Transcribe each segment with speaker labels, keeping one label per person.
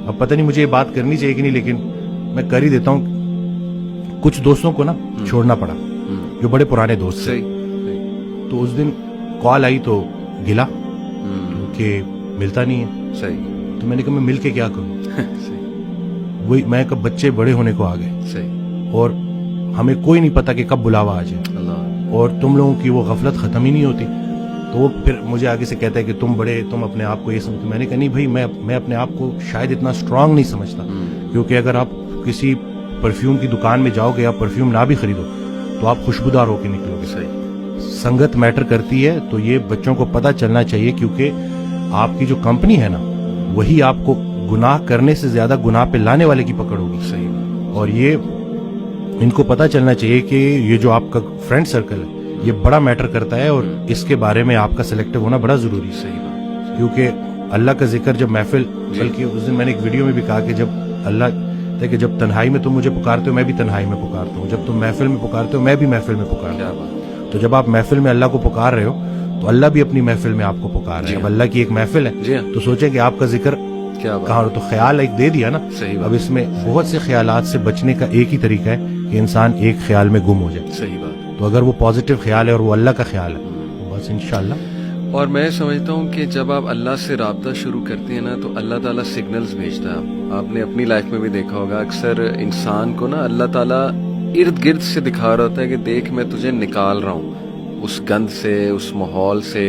Speaker 1: اب پتہ نہیں مجھے یہ بات کرنی چاہیے کہ نہیں، لیکن میں کر ہی دیتا ہوں. کچھ دوستوں کو نا چھوڑنا پڑا جو بڑے پرانے دوست تھے. تو اس دن کال آئی تو گلا کہ ملتا نہیں ہے.
Speaker 2: صحیح.
Speaker 1: تو میں نے کہا میں مل کے کیا کروں. وہی میں کب بچے بڑے ہونے کو آ گئے.
Speaker 2: صحیح.
Speaker 1: اور ہمیں کوئی نہیں پتا کہ کب بلاوا آ جائے. اور تم لوگوں کی وہ غفلت ختم ہی نہیں ہوتی. تو وہ پھر مجھے آگے سے کہتا ہے کہ تم بڑے، تم اپنے آپ کو یہ سمجھتے. میں نے کہا نہیں بھائی، میں اپنے آپ کو شاید اتنا اسٹرانگ نہیں سمجھتا. کیونکہ اگر آپ کسی پرفیوم کی دکان میں جاؤ گے، آپ پرفیوم نہ بھی خریدو تو آپ خوشبودار ہو کے نکلو گے.
Speaker 2: صحیح.
Speaker 1: سنگت میٹر کرتی ہے. تو یہ بچوں کو پتہ چلنا چاہیے، کیونکہ آپ کی جو کمپنی ہے نا، وہی آپ کو گناہ کرنے سے زیادہ گناہ پہ لانے والے کی پکڑ ہوگی.
Speaker 2: صحیح.
Speaker 1: اور یہ ان کو پتہ چلنا چاہیے کہ یہ جو آپ کا فرینڈ سرکل ہے یہ بڑا میٹر کرتا ہے، اور اس کے بارے میں آپ کا سلیکٹو ہونا بڑا ضروری ہے.
Speaker 2: صحیح بات.
Speaker 1: کیونکہ اللہ کا ذکر جب محفل، بلکہ اس دن میں نے ایک ویڈیو میں بھی کہا کہ جب اللہ کہ جب تنہائی میں تم مجھے پکارتے ہو میں بھی تنہائی میں پکارتا ہوں، جب تم محفل میں پکارتے ہو میں بھی محفل میں پکارتا ہوں. تو جب آپ محفل میں اللہ کو پکار رہے ہو تو اللہ بھی اپنی محفل میں آپ کو پکار رہے ہیں. اب اللہ کی ایک محفل ہے تو سوچیں کہ آپ کا ذکر کہاں. تو خیال ایک دے دیا نا. اب اس میں بہت سے خیالات سے بچنے کا ایک ہی طریقہ ہے کہ انسان ایک خیال میں گم ہو جائے.
Speaker 2: صحیح بات.
Speaker 1: تو اگر وہ پازیٹیو خیال ہے اور وہ اللہ کا خیال ہے تو بس انشاءاللہ.
Speaker 2: اور میں سمجھتا ہوں کہ جب آپ اللہ سے رابطہ شروع کرتے ہیں نا تو اللہ تعالیٰ سگنلز بھیجتا ہے. آپ نے اپنی لائف میں بھی دیکھا ہوگا، اکثر انسان کو نا اللہ تعالیٰ ارد گرد سے دکھا رہا ہوتا ہے کہ دیکھ میں تجھے نکال رہا ہوں اس گند سے، اس ماحول سے،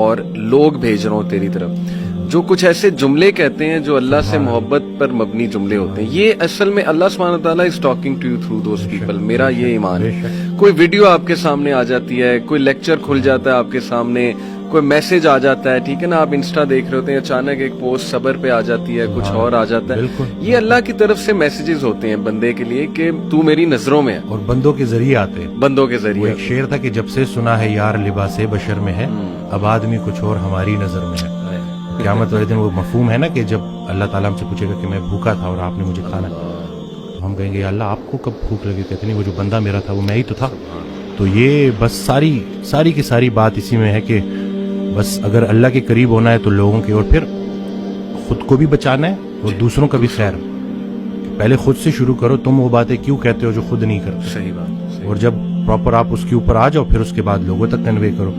Speaker 2: اور لوگ بھیج رہا ہوں تیری طرف جو کچھ ایسے جملے کہتے ہیں جو اللہ سے محبت پر مبنی جملے ہوتے ہیں. یہ اصل میں اللہ سبحانہ تعالیٰ is talking to you through those people. میرا یہ ایمان ہے. کوئی ویڈیو آپ کے سامنے آ جاتی ہے، کوئی لیکچر کھل جاتا ہے آپ کے سامنے، کوئی میسج آ جاتا ہے، ٹھیک ہے نا، آپ انسٹا دیکھ رہے ہوتے ہیں، اچانک ایک پوسٹ صبر پہ آ جاتی ہے، کچھ اور آ جاتا ہے. یہ اللہ کی طرف سے میسیجز ہوتے ہیں بندے کے لیے کہ تو میری نظروں میں ہے.
Speaker 1: اور بندوں کے ذریعے آتے ہیں.
Speaker 2: بندوں کے ذریعے.
Speaker 1: ایک شعر تھا کہ جب سے سنا ہے یار لباس بشر میں ہے، اب آدمی کچھ اور ہماری نظر میں ہے. قیامت والے دن وہ مفہوم ہے نا کہ جب اللہ تعالیٰ ہم سے پوچھے گا کہ میں بھوکا تھا اور آپ نے مجھے کھانا، تو ہم کہیں گے یا اللہ آپ کو کب بھوک لگی. کہتے نہیں وہ جو بندہ میرا تھا وہ میں ہی تو تھا. تو یہ بس ساری کی ساری بات اسی میں ہے کہ بس اگر اللہ کے قریب ہونا ہے تو لوگوں کے، اور پھر خود کو بھی بچانا ہے اور دوسروں کا بھی خیر. پہلے خود سے شروع کرو. تم وہ باتیں کیوں کہتے ہو جو خود نہیں کرتے.
Speaker 2: صحیح بات.
Speaker 1: اور جب پراپر آپ اس کے اوپر آ جاؤ پھر اس کے بعد لوگوں تک کنوے کرو.